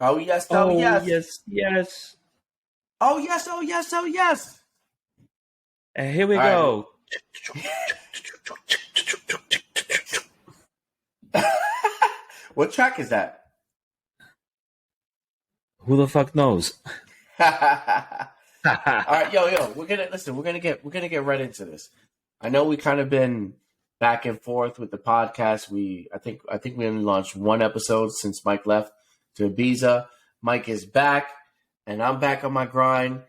Oh yes, oh Oh, yes. yes, yes. Oh yes, oh yes, oh yes. And here we All right. go. What track is that? Who the fuck knows? All right, yo, we're gonna listen. We're gonna get right into this. I know we kind of been back and forth with the podcast. I think we only launched one episode since Mike left to Ibiza. Mike is back, and I'm back on my grind,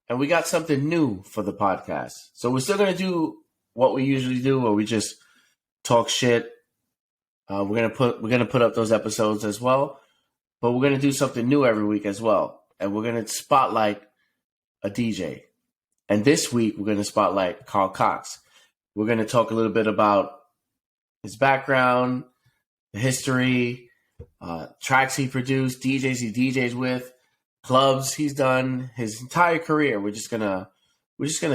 and we got something new for the podcast. So we're still gonna do what we usually do, where we just talk shit. We're gonna put up those episodes as well, but we're gonna do something new every week as well, and we're gonna spotlight a DJ. And this week, we're going to spotlight Carl Cox. We're going to talk a little bit about his background, the history, tracks he produced, DJs he DJs with, clubs he's done, his entire career. We're just gonna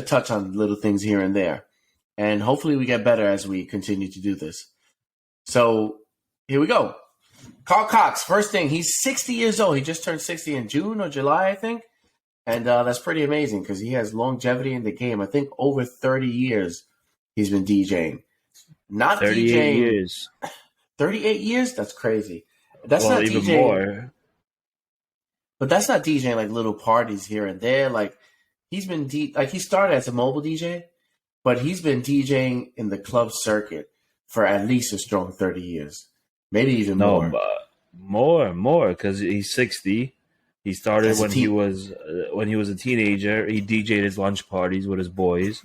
touch on little things here and there, and hopefully we get better as we continue to do this. So here we go. Carl Cox. First thing, he's 60 years old. He just turned 60 in June or July, I think. And that's pretty amazing because he has longevity in the game. I think over 30 years he's been DJing. Not 38 DJing. years. 38 years? That's crazy. That's well, not even DJing. more. But that's not DJing like little parties here and there. Like he's been like he started as a mobile DJ, but he's been DJing in the club circuit for at least a strong 30 years. Maybe even more. More, because he's 60. He started when he was a teenager. He DJ'd his lunch parties with his boys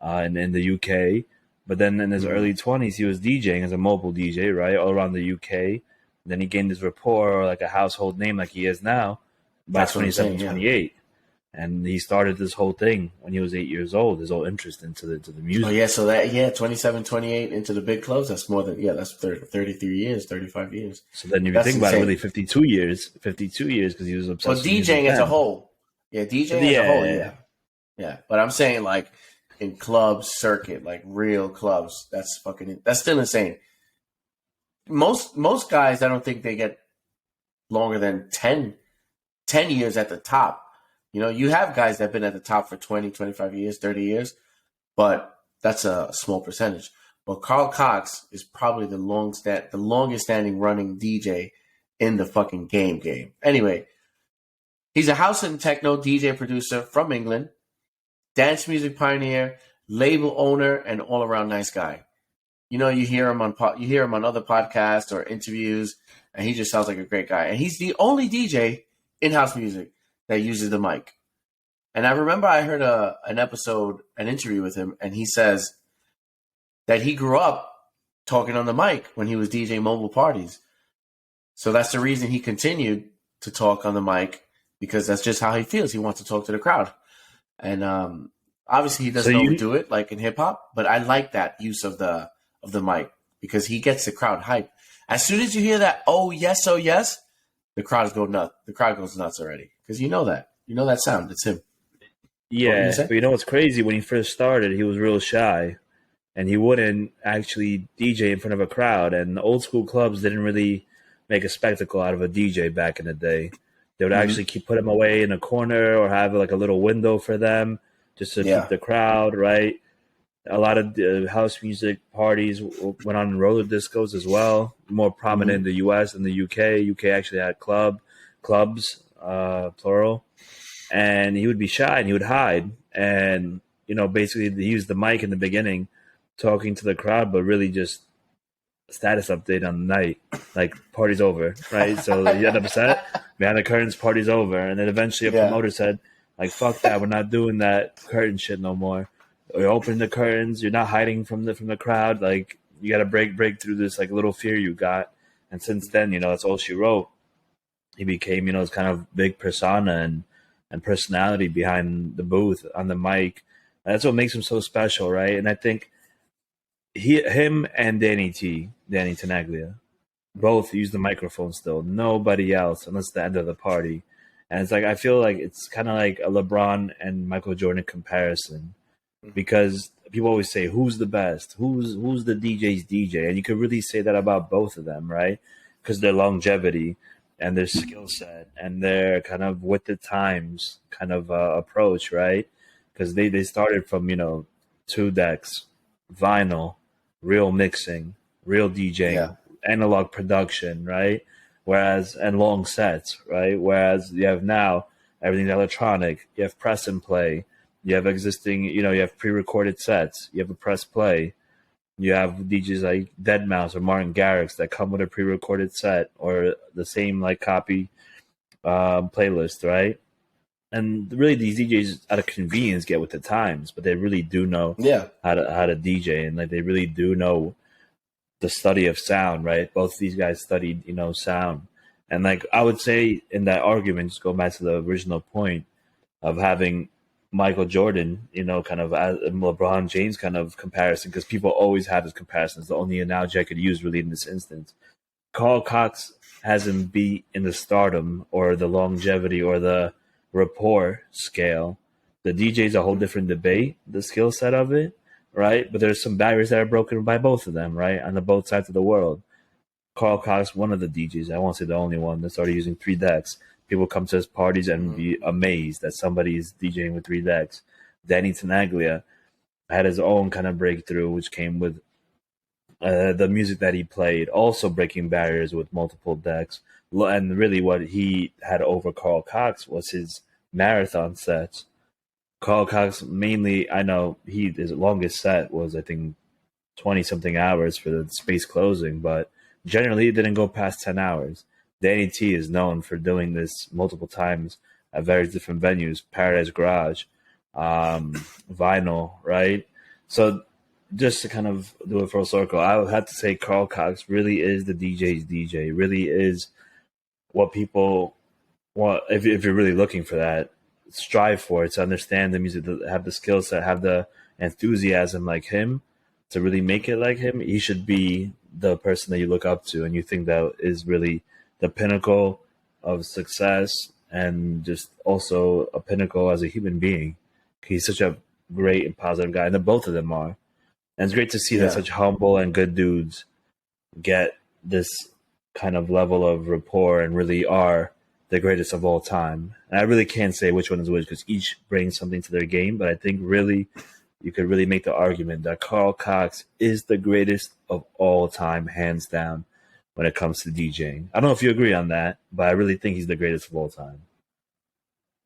in the UK. But then in his early 20s, he was DJing as a mobile DJ, right, all around the UK. And then he gained his rapport, or like a household name like he is now, by 27, 28. And he started this whole thing when he was 8 years old, his whole interest into the music. Oh, yeah, so 27, 28 into the big clubs, that's more than, that's 33 years, 35 years. So then if you think about it, really 52 years, because he was obsessed with DJing as a whole. Yeah, DJing as a whole, yeah. Yeah, but I'm saying like in club circuit, like real clubs, that's still insane. Most guys, I don't think they get longer than 10 years at the top. You know, you have guys that have been at the top for 20, 25 years, 30 years, but that's a small percentage. But Carl Cox is probably the longest standing running DJ in the fucking game. Anyway, he's a house and techno DJ producer from England, dance music pioneer, label owner, and all around nice guy. You know, you hear him on other podcasts or interviews, and he just sounds like a great guy. And he's the only DJ in house music that uses the mic. And I remember I heard an interview with him, and he says that he grew up talking on the mic when he was DJing mobile parties. So that's the reason he continued to talk on the mic, because that's just how he feels. He wants to talk to the crowd. And obviously he doesn't overdo it like in hip hop, but I like that use of the mic because he gets the crowd hyped. As soon as you hear that, oh yes, the crowd goes nuts. The crowd goes nuts already because you know that sound. It's him. Yeah, but you know what's crazy? When he first started, he was real shy, and he wouldn't actually DJ in front of a crowd. And the old school clubs didn't really make a spectacle out of a DJ back in the day. They would actually put him away in a corner or have like a little window for them just to keep the crowd, right? A lot of house music parties went on in roller discos as well, more prominent in the US and the UK. UK actually had clubs, plural. And he would be shy and he would hide. And, you know, basically he used the mic in the beginning, talking to the crowd, but really just status update on the night, like party's over, right? So you end up set, behind the curtains, party's over. And then eventually a promoter said, like, fuck that, we're not doing that curtain shit no more. We're opening the curtains, you're not hiding from the crowd, like you gotta break through this like little fear you got. And since then, you know, that's all she wrote. He became, you know, this kind of big persona and personality behind the booth on the mic. And that's what makes him so special, right? And I think him and Danny Tenaglia, both use the microphone still. Nobody else, unless the end of the party. And it's like, I feel like it's kind of like a LeBron and Michael Jordan comparison, because people always say, who's the best? Who's the DJ's DJ? And you could really say that about both of them, right? Because their longevity. and their skill set and their kind of with the times kind of approach, right? Because they started from, 2 decks, vinyl, real mixing, real DJing, analog production, right? And long sets, right? Whereas you have now everything's electronic. You have press and play. You have existing, you have pre-recorded sets. You have a press play. You have DJs like Deadmau5 or Martin Garrix that come with a pre-recorded set or the same like copy playlist, right? And really, these DJs out of convenience get with the times, but they really do know how to DJ, and like they really do know the study of sound, right? Both these guys studied, sound, and like I would say in that argument, just go back to the original point of having Michael Jordan, kind of LeBron James kind of comparison, because people always have this comparison. It's the only analogy I could use really in this instance. Carl Cox hasn't beat in the stardom or the longevity or the rapport scale. The DJ is a whole different debate, the skill set of it, right? But there's some barriers that are broken by both of them, right? On the both sides of the world. Carl Cox, one of the DJs, I won't say the only one, that started using 3 decks. People come to his parties and be amazed that somebody is DJing with 3 decks. Danny Tenaglia had his own kind of breakthrough, which came with the music that he played, also breaking barriers with multiple decks. And really what he had over Carl Cox was his marathon sets. Carl Cox mainly, I know his longest set was, I think, 20-something hours for the space closing, but generally it didn't go past 10 hours. Danny T is known for doing this multiple times at various different venues, Paradise Garage, Vinyl, right? So just to kind of do a full circle, I would have to say Carl Cox really is the DJ's DJ, really is what people want, if you're really looking for that, strive for it, to understand the music, to have the skill set, have the enthusiasm like him, to really make it like him. He should be the person that you look up to and you think that is really the pinnacle of success and just also a pinnacle as a human being. He's such a great and positive guy, and the both of them are. And it's great to see that such humble and good dudes get this kind of level of rapport and really are the greatest of all time. And I really can't say which one is which because each brings something to their game, but I think really you could really make the argument that Carl Cox is the greatest of all time, hands down, when it comes to DJing. I don't know if you agree on that, but I really think he's the greatest of all time.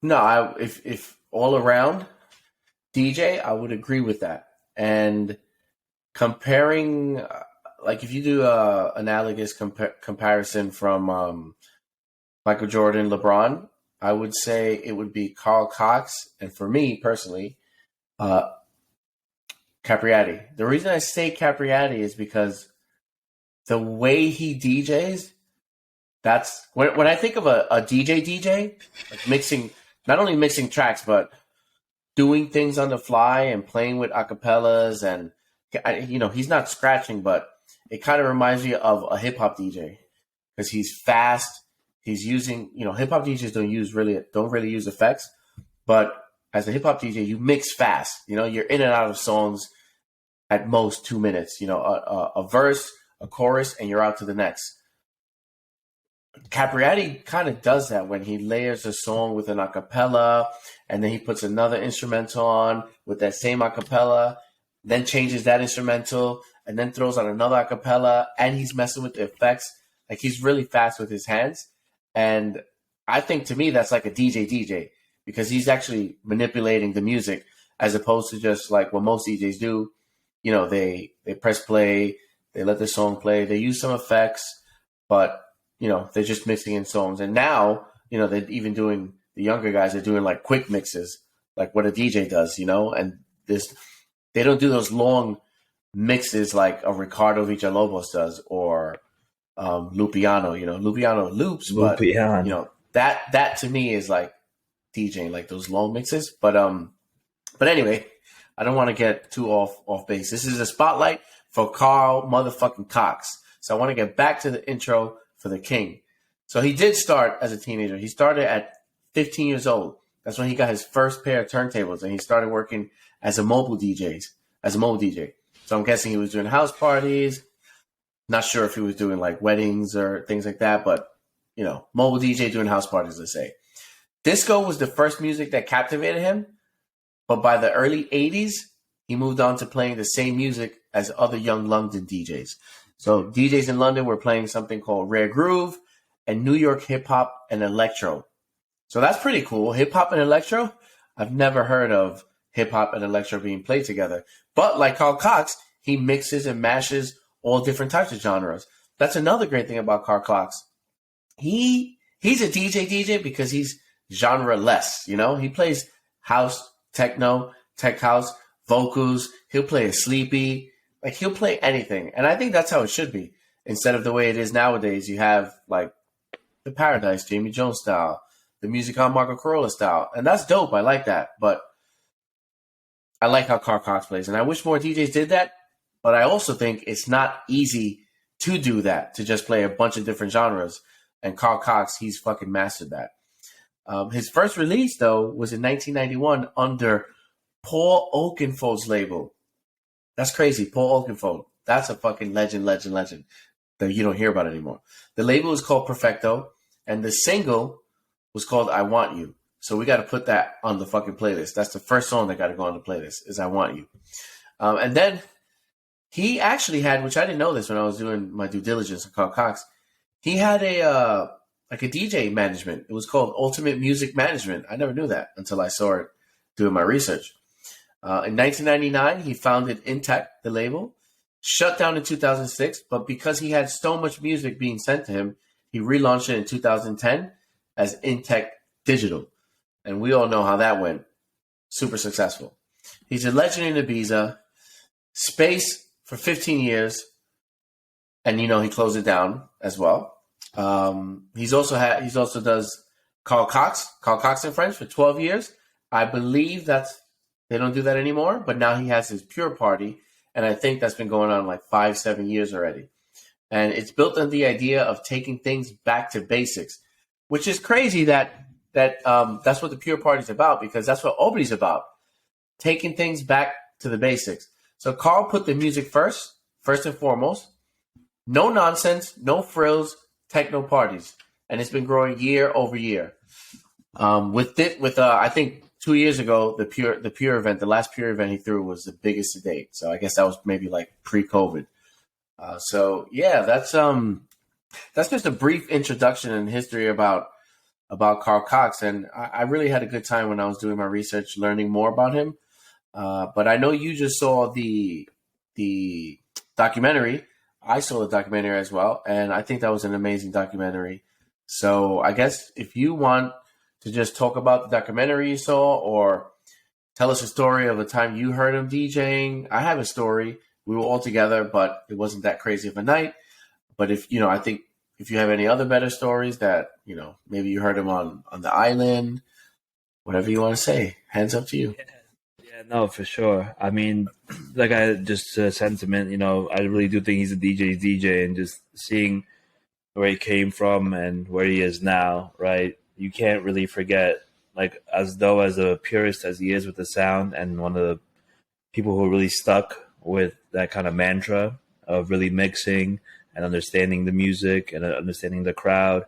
No, if all around DJ, I would agree with that. And comparing, like if you do a analogous comparison from Michael Jordan, LeBron, I would say it would be Carl Cox, and for me personally, Capriati. The reason I say Capriati is because the way he DJs, that's when I think of a DJ, like mixing, not only mixing tracks, but doing things on the fly and playing with acapellas, and he's not scratching, but it kind of reminds me of a hip hop DJ because he's fast. He's using, hip hop DJs don't really use effects, but as a hip hop DJ, you mix fast. You're in and out of songs at most 2 minutes. A verse, a chorus, and you're out to the next. Capriati kind of does that when he layers a song with an acapella, and then he puts another instrumental on with that same acapella, then changes that instrumental, and then throws on another acapella, and he's messing with the effects. Like, he's really fast with his hands. And I think, to me, that's like a DJ because he's actually manipulating the music as opposed to just like what most DJs do. They press play, they let the song play, they use some effects, but they're just mixing in songs. And now, they're even doing, the younger guys are doing like quick mixes, like what a DJ does, and they don't do those long mixes like a Ricardo Villalobos does or Lupiano. Lupiano loops, but that to me is like DJing, like those long mixes. But anyway, I don't want to get too off base. This is a spotlight for Carl motherfucking Cox. So I want to get back to the intro for the King. So he did start as a teenager. He started at 15 years old. That's when he got his first pair of turntables, and he started working as a mobile DJ. So I'm guessing he was doing house parties. Not sure if he was doing like weddings or things like that, but mobile DJ doing house parties, let's say. Disco was the first music that captivated him, but by the early 80s, he moved on to playing the same music as other young London DJs. So DJs in London were playing something called Rare Groove and New York hip hop and electro. So that's pretty cool. Hip hop and electro? I've never heard of hip hop and electro being played together. But like Carl Cox, he mixes and mashes all different types of genres. That's another great thing about Carl Cox. He's a DJ because he's genre-less, He plays house, techno, tech house, vocals. He'll play a sleepy. Like, he'll play anything. And I think that's how it should be. Instead of the way it is nowadays, you have, like, the Paradise, Jamie Jones style, the Music on Marco Corolla style. And that's dope. I like that. But I like how Carl Cox plays. And I wish more DJs did that. But I also think it's not easy to do that, to just play a bunch of different genres. And Carl Cox, he's fucking mastered that. His first release, though, was in 1991 under Paul Oakenfold's label. That's crazy. Paul Oakenfold. That's a fucking legend that you don't hear about anymore. The label is called Perfecto, and the single was called I Want You. So we got to put that on the fucking playlist. That's the first song that got to go on the playlist is I Want You. And then he actually had, which I didn't know this when I was doing my due diligence on Carl Cox, he had a DJ management. It was called Ultimate Music Management. I never knew that until I saw it doing my research. In 1999, he founded Intec, the label, shut down in 2006, but because he had so much music being sent to him, he relaunched it in 2010 as Intec Digital. And we all know how that went. Super successful. He's a legend in Ibiza, Space for 15 years, and he closed it down as well. He's also does Carl Cox in French for 12 years. I believe they don't do that anymore, but now he has his Pure Party, and I think that's been going on like 5-7 years already. And it's built on the idea of taking things back to basics, which is crazy that's what the Pure Party is about, because that's what OBRI is about, taking things back to the basics. So Carl put the music first and foremost. No nonsense, no frills, techno parties, and it's been growing year over year. I think 2 years ago, the Pure event, the last Pure event he threw was the biggest to date. So I guess that was maybe like pre-COVID. So yeah, that's just a brief introduction and history about Carl Cox, and I really had a good time when I was doing my research, learning more about him. But I know you just saw the documentary. I saw the documentary as well, and I think that was an amazing documentary. So I guess if you want to just talk about the documentary you saw, or tell us a story of a time you heard him DJing. I have a story. We were all together, but it wasn't that crazy of a night. But I think if you have any other better stories that, maybe you heard him on the island, whatever you want to say, hands up to you. Yeah, no, for sure. I mean, like sentiment, I really do think he's a DJ's DJ, and just seeing where he came from and where he is now, right? You can't really forget, like, as a purist as he is with the sound, and one of the people who really stuck with that kind of mantra of really mixing and understanding the music and understanding the crowd,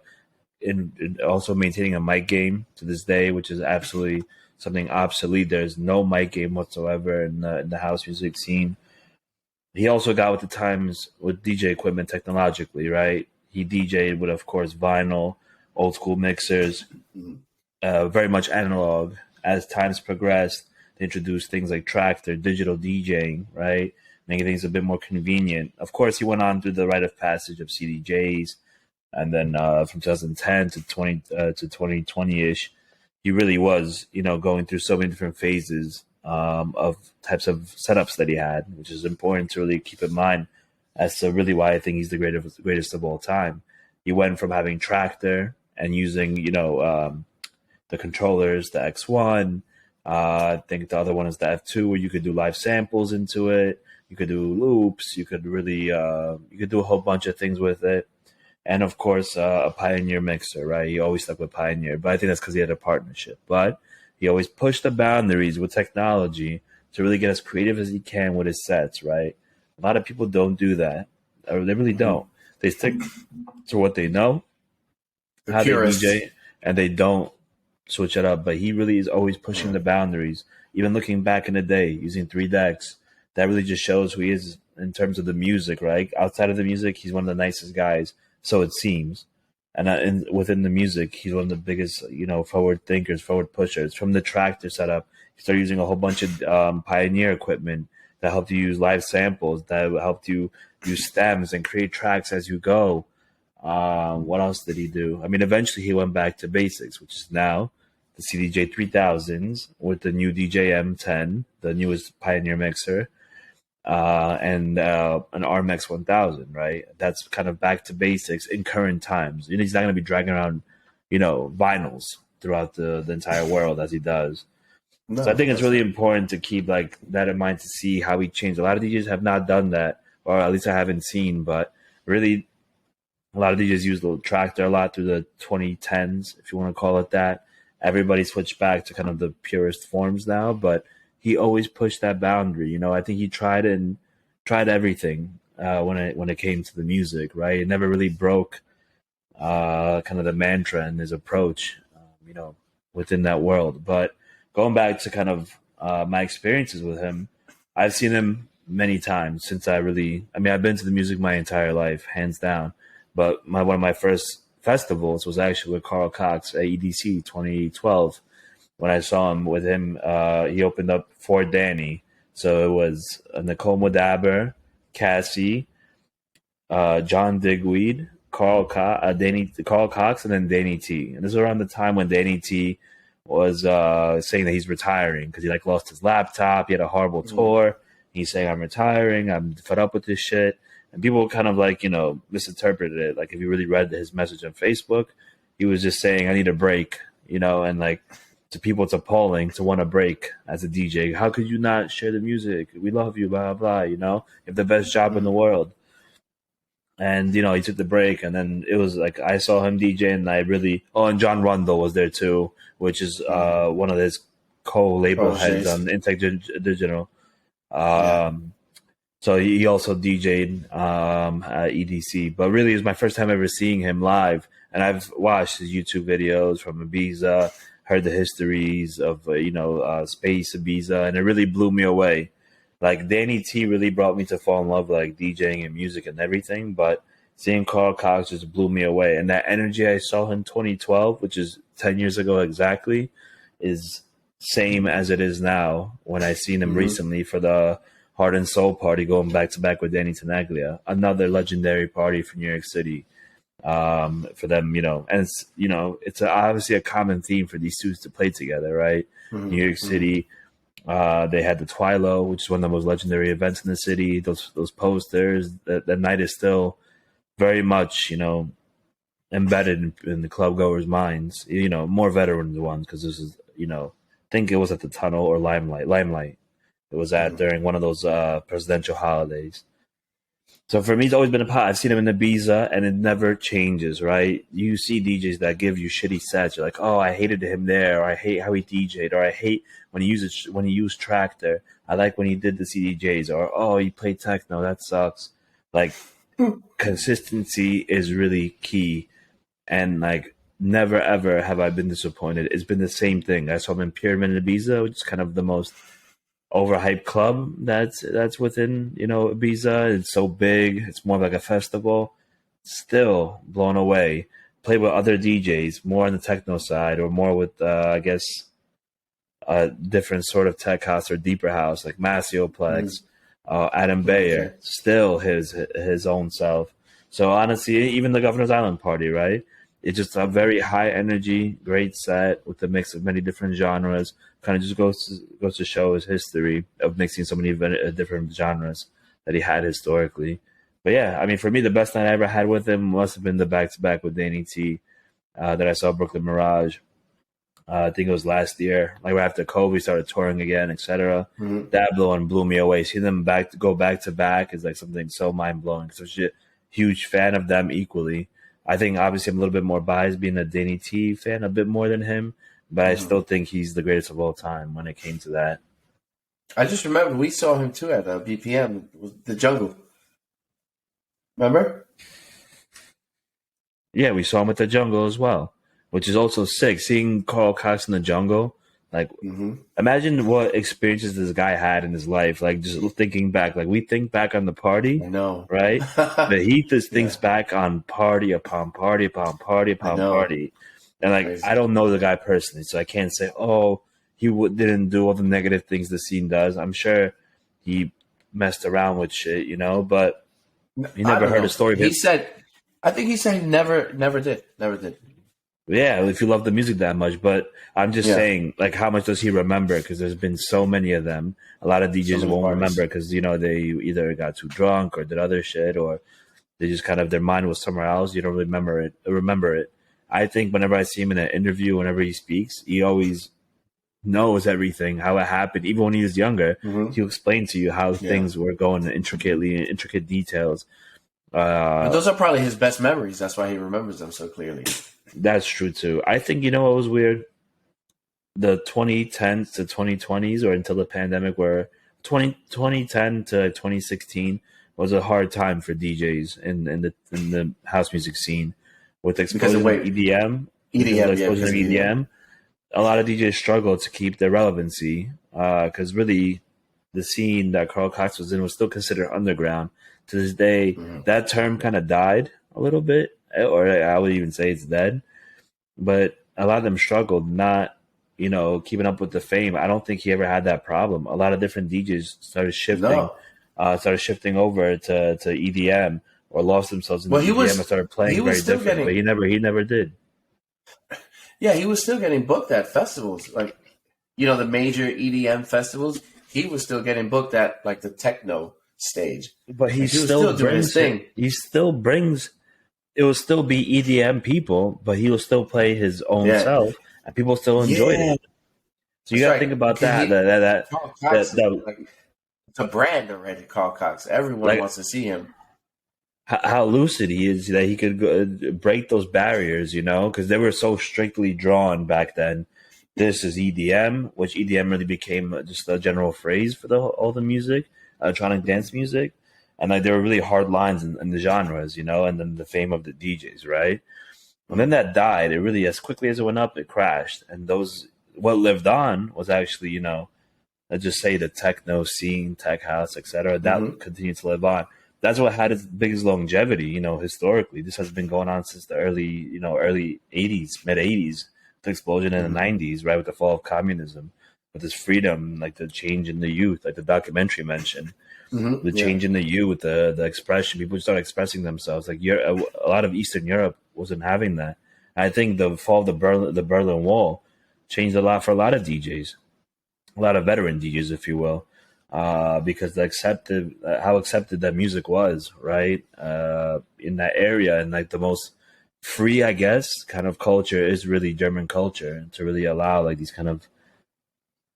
and also maintaining a mic game to this day, which is absolutely something obsolete. There's no mic game whatsoever in the house music scene. He also got with the times with DJ equipment technologically, right? He DJ'd with, of course, vinyl, old school mixers, very much analog. As times progressed, they introduced things like Tractor, digital DJing, right? Making things a bit more convenient. Of course, he went on through the rite of passage of CDJs, and then from 2010 to 2020-ish, he really was, going through so many different phases of types of setups that he had, which is important to really keep in mind as to really why I think he's the greatest of all time. He went from having Tractor and using, the controllers, the X1. I think the other one is the F2, where you could do live samples into it. You could do loops. You could really, you could do a whole bunch of things with it. And of course, a Pioneer mixer, right? He always stuck with Pioneer, but I think that's because he had a partnership. But he always pushed the boundaries with technology to really get as creative as he can with his sets, right? A lot of people don't do that, or they really don't. They stick to what they know, how they DJ, and they don't switch it up. But he really is always pushing the boundaries. Even looking back in the day, using 3 decks, that really just shows who he is in terms of the music, right? Outside of the music, he's one of the nicest guys, so it seems. And within the music, he's one of the biggest, forward thinkers, forward pushers. From the tractor setup, he started using a whole bunch of Pioneer equipment that helped you use live samples, that helped you use stems and create tracks as you go. What else did he do? I mean, eventually he went back to basics, which is now the CDJ 3000s with the new DJ M10, the newest Pioneer mixer, and an RMX 1000, right? That's kind of back to basics in current times. He's not going to be dragging around, vinyls throughout the entire world as he does. No, so I think it's really important to keep like that in mind to see how he changed. A lot of DJs have not done that, or at least I haven't seen, but really a lot of DJs use the tractor a lot through the 2010s, if you want to call it that. Everybody switched back to kind of the purest forms now, but he always pushed that boundary. I think he tried everything when it came to the music, right? It never really broke kind of the mantra and his approach, within that world. But going back to kind of my experiences with him, I've seen him many times since I've been to the music my entire life, hands down. But one of my first festivals was actually with Carl Cox at EDC 2012. When I saw him with him, he opened up for Danny. So it was Nicole Modaber, Cassie, John Digweed, Carl Cox, and then Danny T. And this was around the time when Danny T was saying that he's retiring because he lost his laptop. He had a horrible tour. He's saying, I'm retiring. I'm fed up with this shit. And people kind of misinterpreted it. Like if you really read his message on Facebook, he was just saying, I need a break, and to people, it's appalling to want a break as a DJ. How could you not share the music? We love you, blah, blah, You have the best job in the world. And, he took the break. And then it was I saw him DJ and and John Rundle was there too, which is one of his co-label heads on Intech Digital. So he also DJ'd at EDC. But really, it was my first time ever seeing him live. And I've watched his YouTube videos from Ibiza, heard the histories of, Space Ibiza, and it really blew me away. Danny T really brought me to fall in love with DJing and music and everything, but seeing Carl Cox just blew me away. And that energy I saw in 2012, which is 10 years ago exactly, is same as it is now when I seen him recently for the Heart and Soul party going back to back with Danny Tenaglia, another legendary party from New York City. For them, and it's obviously a common theme for these two to play together, right? New York City, they had the Twilo, which is one of the most legendary events in the city. Those posters, that night is still very much, embedded in the club goers' minds. More veteran ones because this is, I think it was at the Tunnel or Limelight. It was at during one of those presidential holidays. So for me, it's always been a pot. I've seen him in the Ibiza, and it never changes, right? You see DJs that give you shitty sets. You're like, oh, I hated him there, or I hate how he DJ'd, or I hate when he used Tractor. I like when he did the CDJs, or oh, he played techno. That sucks. Consistency is really key, and never ever have I been disappointed. It's been the same thing. I saw him in Pyramid in Ibiza, which is kind of the most overhyped club that's within Ibiza. It's so big, it's more like a festival. Still blown away. Played with other DJs more on the techno side, or more with I guess a different sort of tech house or deeper house like Massioplex, Adam Bayer. Still his own self. So honestly, even the Governor's Island party, right? It's just a very high energy, great set with a mix of many different genres. Kind of just goes to show his history of mixing so many different genres that he had historically. But yeah, for me, the best night I ever had with him must have been the back-to-back with Danny T that I saw at Brooklyn Mirage. I think it was last year, right after COVID started touring again, etc. That blew me away. Seeing them go back to back is something so mind-blowing. Such a huge fan of them equally. I think obviously I'm a little bit more biased being a Danny T fan, a bit more than him, but I still think he's the greatest of all time when it came to that. I just remember we saw him too at BPM, the Jungle. Remember? Yeah, we saw him at the Jungle as well, which is also sick. Seeing Carl Cox in the Jungle, like, imagine what experiences this guy had in his life. Like, just thinking back, like, we think back on the party, I know. right? But he just thinks back on party upon party upon party I upon know. party. And, like, Crazy. I don't know the guy personally, so I can't say, oh, he didn't do all the negative things the scene does. I'm sure he messed around with shit, you know, but you never heard a story of him. I think he said he never did. Yeah, if you love the music that much, but I'm just saying, like, how much does he remember? Because there's been so many of them. A lot of DJs won't remember because, you know, they either got too drunk or did other shit, or they just kind of, their mind was somewhere else. You don't really remember it. I think whenever I see him in an interview, whenever he speaks, he always knows everything, how it happened. Even when he was younger, he'll explain to you how things were going intricate details. But those are probably his best memories. That's why he remembers them so clearly. That's true too. I think, you know what was weird? The 2010s to 2020s, or until the pandemic, where 2010 to 2016 was a hard time for DJs in the house music scene with the explosion of EDM. A lot of DJs struggled to keep their relevancy because really the scene that Carl Cox was in was still considered underground. To this day, that term kind of died a little bit, or I would even say it's dead. But a lot of them struggled not, you know, keeping up with the fame. I don't think he ever had that problem. A lot of different DJs started shifting over to EDM or lost themselves in EDM and started playing very different. But he never did. Yeah, he was still getting booked at festivals, like, you know, the major EDM festivals. He was still getting booked at, like, the techno stage. But he still doing his thing. He still brings. It will still be EDM people, but he will still play his own self, and people still enjoyed it. So you got to think about that. It's a brand already, Carl Cox. Everyone wants to see him. How lucid he is that he could break those barriers, you know, because they were so strictly drawn back then. This is EDM, which EDM really became just a general phrase for all the music, electronic dance music. And like there were really hard lines in the genres, you know, and then the fame of the DJs, right? And then that died. It really, as quickly as it went up, it crashed. And what lived on was actually, you know, let's just say the techno scene, tech house, etc. That continued to live on. That's what had its biggest longevity, you know, historically. This has been going on since the early 80s, mid 80s, the explosion in the 90s, right, with the fall of communism, with this freedom, like the change in the youth, like the documentary mentioned. The change in the youth, the expression, people started expressing themselves. Like a lot of Eastern Europe wasn't having that. And I think the fall of the Berlin Wall changed a lot for a lot of DJs, a lot of veteran DJs, if you will, because how accepted that music was, right, in that area, and like the most free, I guess, kind of culture is really German culture, to really allow like these kind of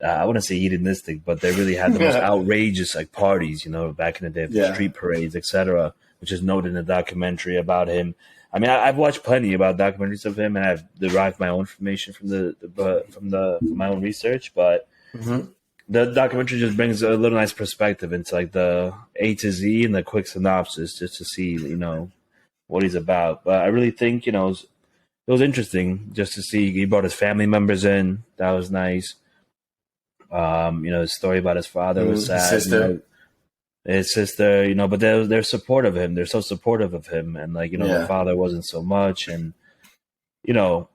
I wouldn't say hedonistic, but they really had the most outrageous like parties, you know, back in the day, the street parades, etc., which is noted in the documentary about him. I mean, I've watched plenty about documentaries of him, and I've derived my own information from my own research. But the documentary just brings a little nice perspective into like the A to Z and the quick synopsis, just to see, you know, what he's about. But I really think, you know, it was interesting just to see. He brought his family members in. That was nice. You know, his story about his father was sad. His sister, you know, but they're supportive of him. They're so supportive of him, and like, you know, the father wasn't so much, and you know,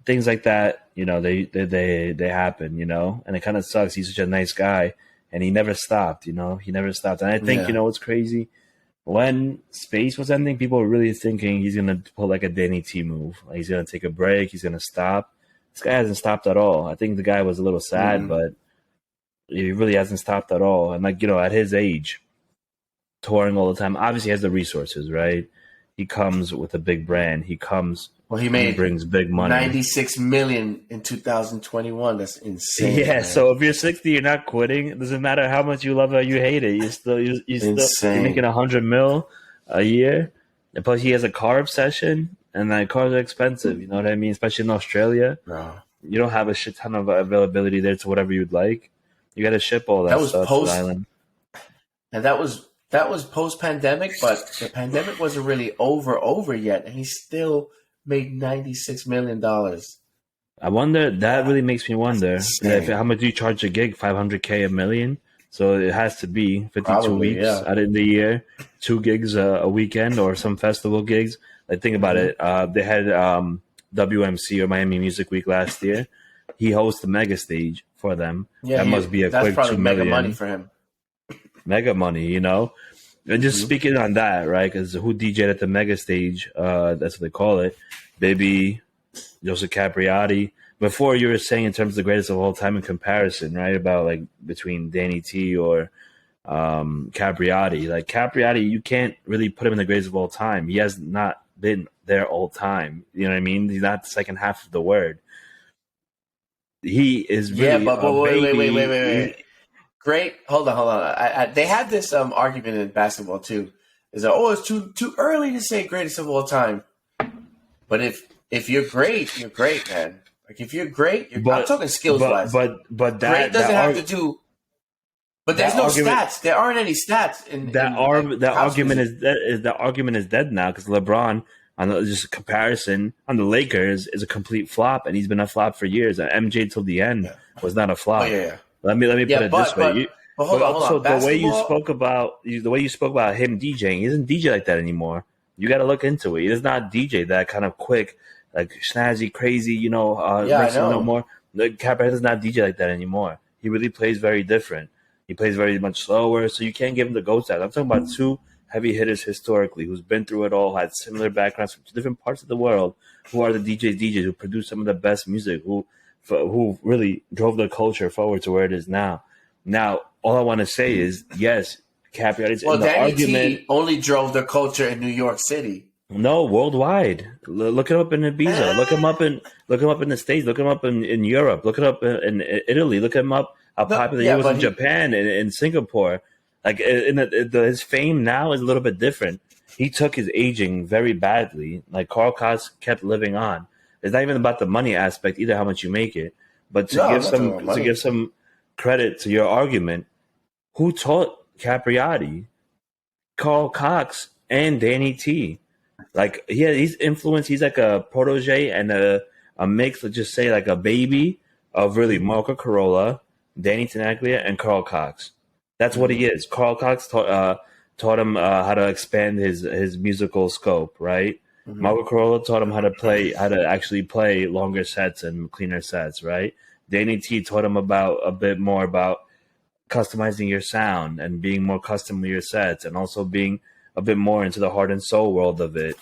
things like that. You know, they happen. You know, and it kind of sucks. He's such a nice guy, and he never stopped. You know, he never stopped. And I think you know what's crazy. When space was ending, people were really thinking he's gonna pull like a Danny T move. Like he's gonna take a break. He's gonna stop. This guy hasn't stopped at all. I think the guy was a little sad, but he really hasn't stopped at all. And like, you know, at his age, touring all the time, obviously he has the resources, right? He comes with a big brand. He brings big money. 96 million in 2021. That's insane. Yeah. Man. So if you're 60, you're not quitting. It doesn't matter how much you love it or you hate it. You're still making 100 mil a year. And plus he has a car obsession. And like cars are expensive, you know what I mean? Especially in Australia. Bro. You don't have a shit ton of availability there to whatever you'd like. You got to ship all that stuff to the island. And that was that was post-pandemic, but the pandemic wasn't really over yet, and he still made $96 million. I wonder. That really makes me wonder how much do you charge a gig? $500K, $1 million. So it has to be 52 Probably, weeks out of the year, 2 gigs a weekend, or some festival gigs. Like, think about it. They had WMC, or Miami Music Week, last year. He hosts the mega stage for them. Yeah, that must be a quick $2 million. Mega money for him. Mega money, you know. And just speaking on that, right? Because who DJ'd at the mega stage? That's what they call it. Baby, Joseph Capriati. Before, you were saying in terms of the greatest of all time in comparison, right? About like between Danny T or Capriati. Like, Capriati, you can't really put him in the greatest of all time. He has not been there all time. You know what I mean? He's not the second half of the word. He is really wait. Great. Hold on. They had this argument in basketball too. Is that it's too early to say greatest of all time? But if you're great, you're great, man. Like, if you're great, I'm talking skills wise. But that great doesn't have to do. But there's no stats. There aren't any stats in that. Argument is dead now, because LeBron, on just a comparison, on the Lakers, is a complete flop, and he's been a flop for years. And MJ till the end was not a flop. Oh, yeah. Let me put it this way. But hold on. The way you spoke about him DJing, he doesn't DJ like that anymore. You got to look into it. He does not DJ that kind of quick, like snazzy, crazy. You know, I know. No more. Capriati does not DJ like that anymore. He really plays very different. He plays very much slower, so you can't give him the GOAT status. I'm talking about two heavy hitters historically who's been through it all, had similar backgrounds from different parts of the world, who are the DJs who produce some of the best music, who really drove the culture forward to where it is now. Now, all I want to say is, yes, Capriati's in the Danny argument. T only drove the culture in New York City. No, worldwide. Look him up in Ibiza. Look him up in the States. Look him up in Europe. Look it up in Italy. Look him up how popular he was in Japan and in Singapore. Like, his fame now is a little bit different. He took his aging very badly. Like, Carl Cox kept living on. It's not even about the money aspect either, how much you make it, but to give some credit to your argument. Who taught Capriati? Carl Cox and Danny T. Like, he's influenced. He's like a protege and a mix. Let's just say like a baby of really Marco Carolla, Danny Tenaglia, and Carl Cox. That's what he is. Carl Cox taught him how to expand his musical scope, right? Mm-hmm. Marco Carolla taught him how to actually play longer sets and cleaner sets, right? Danny T taught him a bit more about customizing your sound and being more custom with your sets, and also being a bit more into the heart and soul world of it.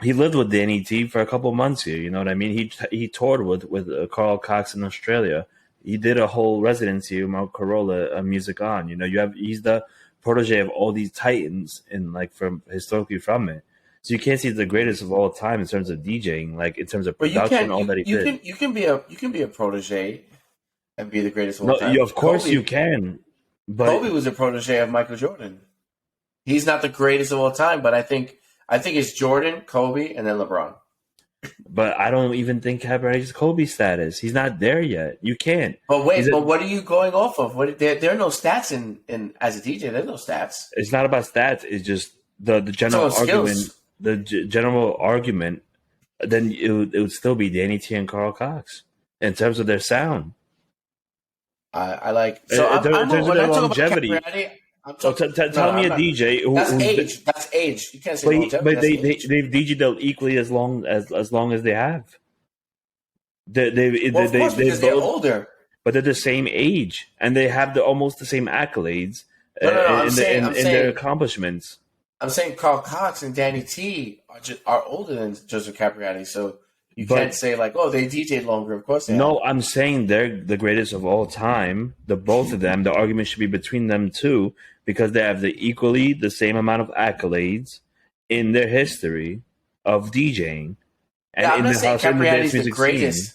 He lived with Danny T for a couple months here, you know what I mean? He toured with Carl Cox in Australia. He did a whole residency with Marco Carolla, Music On. You know, he's the protege of all these titans from historically from it. So you can't see the greatest of all time in terms of DJing, like in terms of production, all that he did. You can be a protege and be the greatest of all time. Of course you can. But Kobe was a protege of Michael Jordan. He's not the greatest of all time, but I think it's Jordan, Kobe, and then LeBron. But I don't even think Capriati is Kobe status. He's not there yet. You can't. But wait, what are you going off of? There are no stats in as a DJ. There's no stats. It's not about stats. It's just the general argument. Skills. The general argument. Then it would still be Danny T and Carl Cox in terms of their sound. I like. So in terms of their longevity. Tell me a DJ who That's age. You can't say longevity. But they've DJ'd equally as long as they have. Because they're older. But they're the same age, and they have almost the same accolades in their accomplishments. I'm saying Carl Cox and Danny T are older than Joseph Capriati, so you can't say like, oh, they DJ'd longer. Of course they have. No, I'm saying they're the greatest of all time. Both of them. The argument should be between them two, because they have the same amount of accolades in their history of DJing. And I'm not saying Capriati's the greatest. Scene.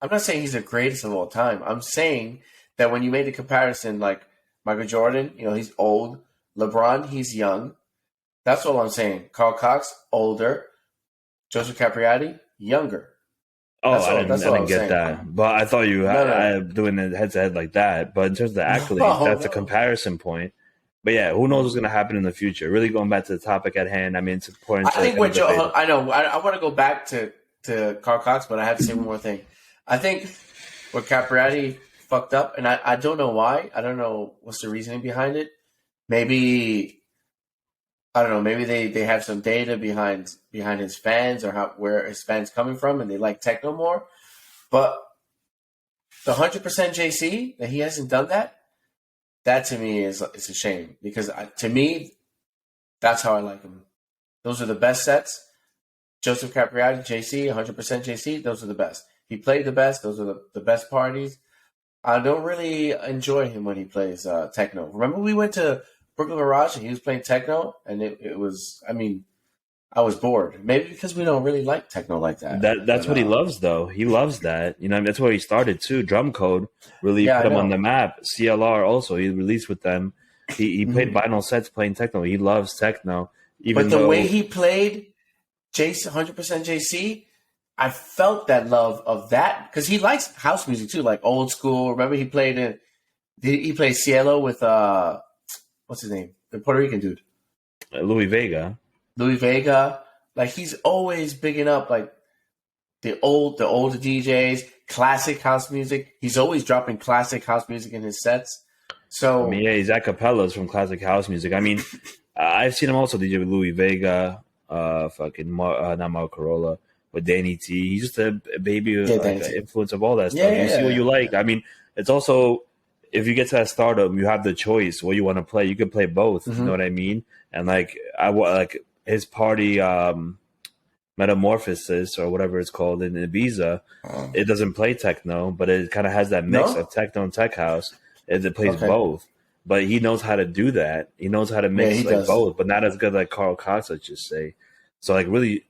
I'm not saying he's the greatest of all time. I'm saying that when you made the comparison, like Michael Jordan, you know, he's old. LeBron, he's young. That's all I'm saying. Carl Cox, older. Joseph Capriati, younger. Oh, I didn't get that. But I thought you doing it head to head like that. But in terms of the accolades, that's a comparison point. But yeah, who knows what's going to happen in the future? Really going back to the topic at hand. I mean, it's important. I think what Joe, I know, I want to go back to Carl Cox, but I have to say one more thing. I think what Capriati fucked up, and I don't know why. I don't know what's the reasoning behind it. Maybe I don't know. Maybe they have some data behind his fans or where his fans coming from, and they like techno more. But the 100% JC that he hasn't done that. That to me it's a shame because to me, that's how I like him. Those are the best sets. Joseph Capriati, JC, 100% JC, those are the best. He played the best. Those are the best parties. I don't really enjoy him when he plays techno. Remember we went to Brooklyn Garage and he was playing techno and it was, I mean, I was bored. Maybe because we don't really like techno like that. That's what he loves, though. He loves that. You know, that's where he started too. Drum Code really put him on the map. CLR also, he released with them. He played vinyl sets playing techno. He loves techno. But the way he played JC, 100% JC, I felt that love of that because he likes house music too, like old school. Remember he played Cielo with what's his name, the Puerto Rican dude, Louis Vega. Like he's always bigging up like the older DJs, classic house music. He's always dropping classic house music in his sets. So I mean, yeah, he's acapellas from classic house music. I mean, I've seen him also DJ with Louis Vega, not Marco Carolla, but Danny T. He's just a baby of influence of all that stuff. You see what you like. I mean, it's also if you get to that stardom, you have the choice what you want to play. You can play both. You know what I mean? And like his party Metamorphosis or whatever it's called in Ibiza, it doesn't play techno, but it kind of has that mix of techno and tech house. It plays both, but he knows how to do that. He knows how to mix both, but not as good like Carl Cox, let's just say. So like really,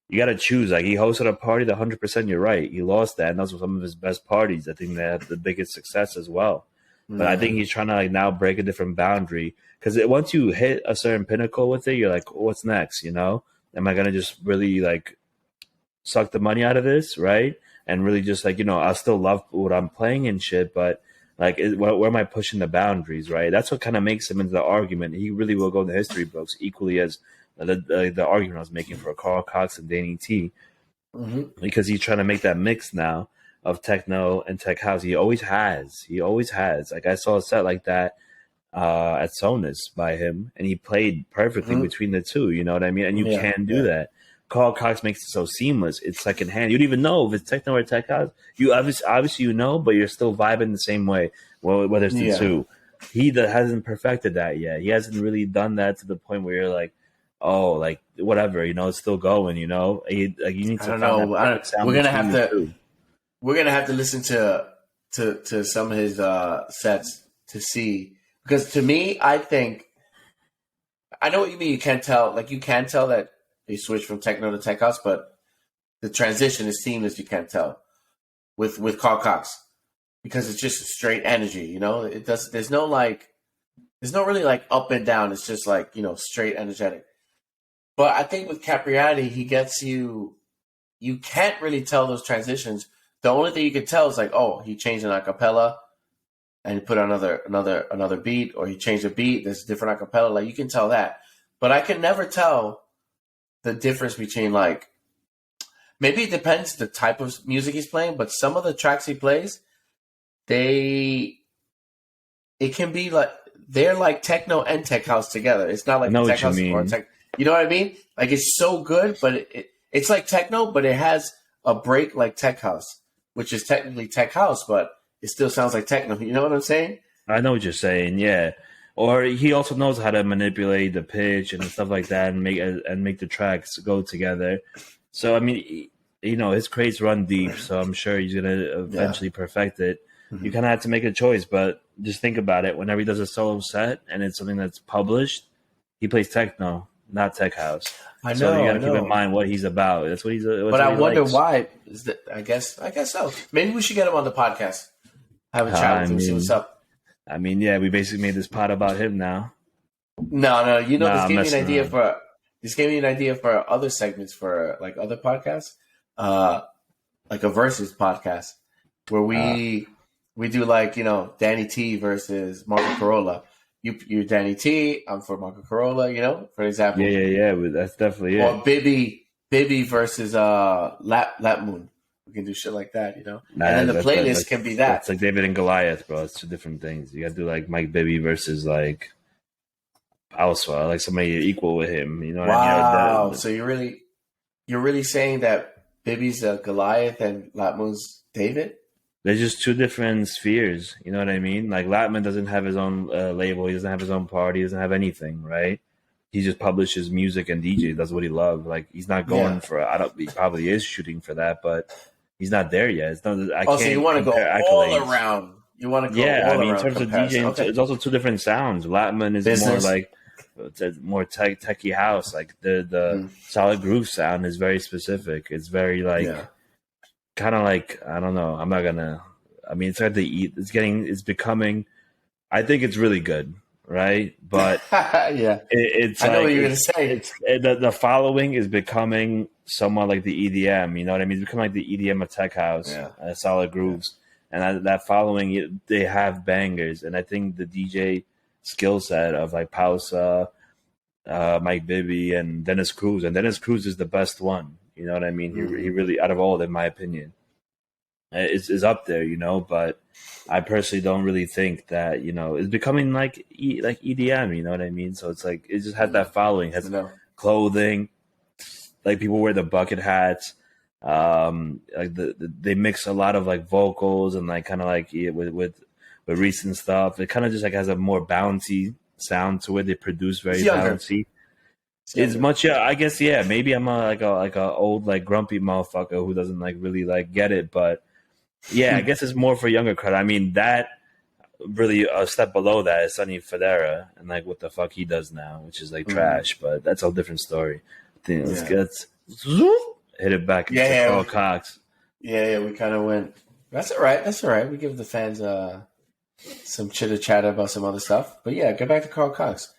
you got to choose. Like he hosted a party that 100%. You're right. He lost that, and those were some of his best parties. I think they had the biggest success as well. But I think he's trying to like now break a different boundary because once you hit a certain pinnacle with it, you're like, what's next? You know, am I gonna just really like suck the money out of this, right? And really just like I still love what I'm playing and shit, but like, where am I pushing the boundaries, right? That's what kind of makes him into the argument. He really will go in the history books equally as the argument I was making for Carl Cox and Danny T, because he's trying to make that mix now of techno and tech house. He always has. Like I saw a set like that at Sonus by him, and he played perfectly between the two. You know what I mean? And you can do that. Carl Cox makes it so seamless. It's secondhand. You don't even know if it's techno or tech house. You obviously but you're still vibing the same way. Well, whether it's the two, he hasn't perfected that yet. He hasn't really done that to the point where you're like, oh, like whatever, it's still going. You need to. I don't know. We're gonna have to listen to some of his sets to see, because to me, I know what you mean. You can't tell. Like you can tell that they switched from techno to tech house, but the transition is seamless. You can't tell with Carl Cox because it's just a straight energy. It does. There's no really like up and down. It's just like straight energetic. But I think with Capriati, he gets you. You can't really tell those transitions. The only thing you can tell is like, oh, he changed an acapella and he put another beat, or he changed a beat. There's a different acapella. Like you can tell that, but I can never tell the difference between like, maybe it depends the type of music he's playing, but some of the tracks he plays, it can be like they're like techno and tech house together. It's not like tech house or tech. You know what I mean? Like it's so good, but it's like techno, but it has a break like tech house, which is technically tech house, but it still sounds like techno. You know what I'm saying? I know what you're saying. Yeah. Or he also knows how to manipulate the pitch and stuff like that, and make the tracks go together. So I mean, his crates run deep, so I'm sure he's gonna eventually perfect it. You kind of have to make a choice, but just think about it. Whenever he does a solo set and it's something that's published, he plays techno, not tech house. I know. So you got to keep in mind what he's about. That's what he's. But I wonder why. Is that? I guess so. Maybe we should get him on the podcast. Have a chat with him, see what's up. I mean, yeah, we basically made this pod about him now. No. This gave me an idea for other segments for like other podcasts, like a versus podcast where we do like Danny T versus Marco Carolla, you're Danny T. I'm for Marco Carolla. You know, for example. Yeah. But that's definitely or Bibby versus Lap Moon. We can do shit like that, you know. Nah, and then the playlist can be that. It's like David and Goliath, bro. It's two different things. You got to do like Mike Bibby versus like Alswa, like somebody equal with him. You know what I mean? Wow. So you're really saying that Bibby's Goliath and Lap Moon's David? They're just two different spheres. You know what I mean? Like Latman doesn't have his own label. He doesn't have his own party. He doesn't have anything, right? He just publishes music and DJ. That's what he loves. Like he's not going for. He probably is shooting for that, but he's not there yet. It's not. So you want to go all around? You want to go all around? In terms of DJing, it's also two different sounds. Latman is more like more techie house. Like the Solid Groove sound is very specific. It's very like kind of like I don't know. I'm not gonna. I mean, it's hard to eat. It's becoming. I think it's really good. Right, but it's. I know what you're gonna say. The following is becoming somewhat like the EDM. You know what I mean? It's becoming like the EDM of tech house, Solid Grooves, and that following they have bangers. And I think the DJ skill set of like Pausa, Mike Bibby, and Dennis Cruz, is the best one. You know what I mean? Mm-hmm. He really, out of all, in my opinion, is up there. You know, but. I personally don't really think that, you know, it's becoming like EDM, you know what I mean? So it's like, it just has that following, has clothing, like people wear the bucket hats, like they mix a lot of like vocals and like kind of like with recent stuff. It kind of just like has a more bouncy sound to it. They produce very bouncy. It's much, I guess, maybe I'm like a old like grumpy motherfucker who doesn't like really like get it, but I guess it's more for younger crowd. I mean, that really a step below that is Sonny Federa and like what the fuck he does now, which is like trash, but that's a different story. I think let's hit it back into Carl Cox. Yeah, we kind of went. That's all right. We give the fans some chitter chatter about some other stuff, but get back to Carl Cox.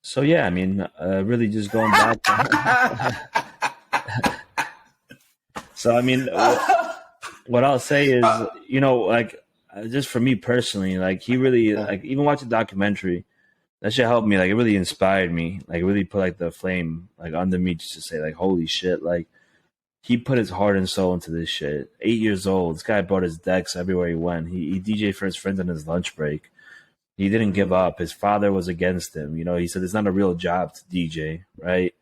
So I mean, really just going back. So I mean. What I'll say is, you know, like just for me personally, like he really, like even watching the documentary, that shit helped me. Like it really inspired me. Like it really put like the flame like under me just to say like, holy shit, like he put his heart and soul into this shit. 8 years old, this guy brought his decks everywhere he went. He DJed for his friends on his lunch break. He didn't give up. His father was against him. You know, he said it's not a real job to DJ, right?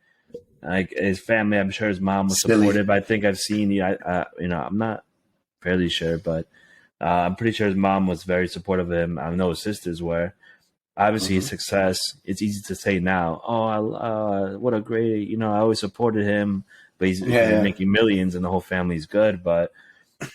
Like his family, I'm sure his mom was supportive. I think I've seen, you know, I'm not fairly sure, but I'm pretty sure his mom was very supportive of him. I know his sisters were. Obviously, his success, it's easy to say now, what a great, you know, I always supported him, but he's making millions and the whole family's good. But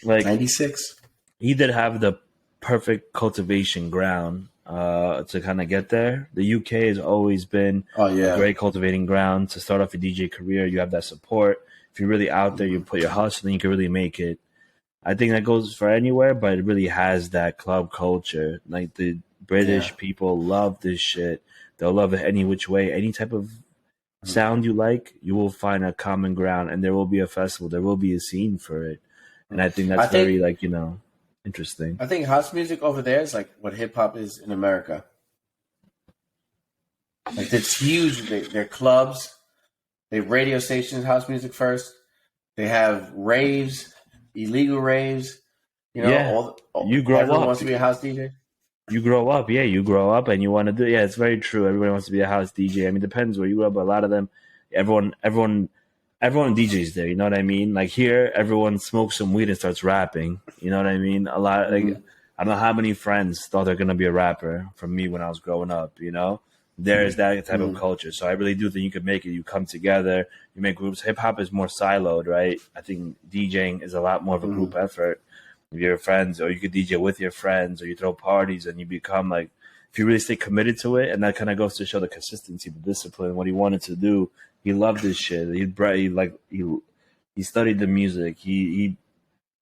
like 96, he did have the perfect cultivation ground to kind of get there. The UK has always been a great cultivating ground to start off your DJ career. You have that support. If you're really out there, you put your hustle and you can really make it. I think that goes for anywhere, but it really has that club culture. Like the British people love this shit. They'll love it any which way. Any type of sound you like, you will find a common ground, and there will be a festival. There will be a scene for it. And I think that's very, like, you know, interesting. I think house music over there is like what hip-hop is in America. Like, it's huge. They're clubs. They have radio stations, house music first. They have raves. Illegal raves, you know. You grow everyone up. Wants to be a house DJ. You grow up, you grow up, and you want to do. Yeah, it's very true. Everybody wants to be a house DJ. I mean, it depends where you grow up, but a lot of them, everyone DJs there. You know what I mean? Like here, everyone smokes some weed and starts rapping. You know what I mean? A lot. Like I don't know how many friends thought they're gonna be a rapper from me when I was growing up. You know, there's that type of culture. So I really do think you could make it. You come together. You make groups. Hip hop is more siloed, right? I think DJing is a lot more of a group effort. If you're friends, or you could DJ with your friends, or you throw parties, and you become like, if you really stay committed to it, and that kind of goes to show the consistency, the discipline, what he wanted to do. He loved this shit. He studied the music. He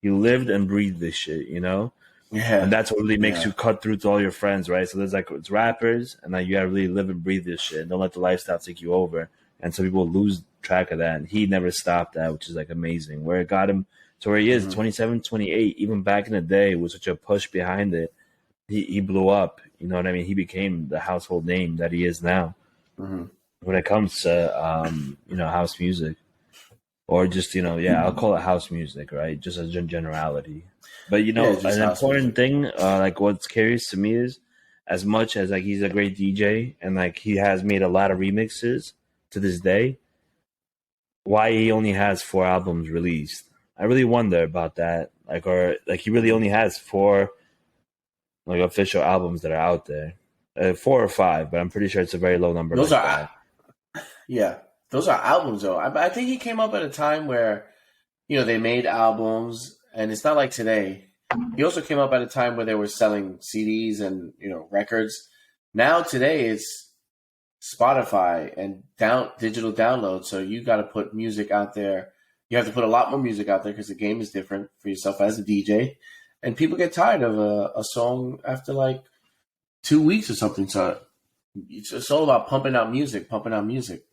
lived and breathed this shit, you know. Yeah, and that's what really makes you cut through to all your friends, right? So there's like it's rappers, and then you gotta really live and breathe this shit. And don't let the lifestyle take you over. And so people lose track of that. And he never stopped that, which is like amazing. Where it got him to where he is, 27, 28, even back in the day, with such a push behind it. he blew up. You know what I mean? He became the household name that he is now. Mm-hmm. When it comes to house music, or just I'll call it house music, right? Just as a generality. But Just an house important music. thing, like what's curious to me is, as much as like he's a great DJ and like he has made a lot of remixes to this day, why he only has 4 albums released. I really wonder about that. Or he really only has 4 like official albums that are out there. 4 or 5, but I'm pretty sure it's a very low number. Those are albums though. I think he came up at a time where they made albums, and it's not like today. He also came up at a time where they were selling CDs and records. Now today it's Spotify and digital download. So you got to put music out there. You have to put a lot more music out there because the game is different for yourself as a DJ. And people get tired of a song after like 2 weeks or something. So it's all about pumping out music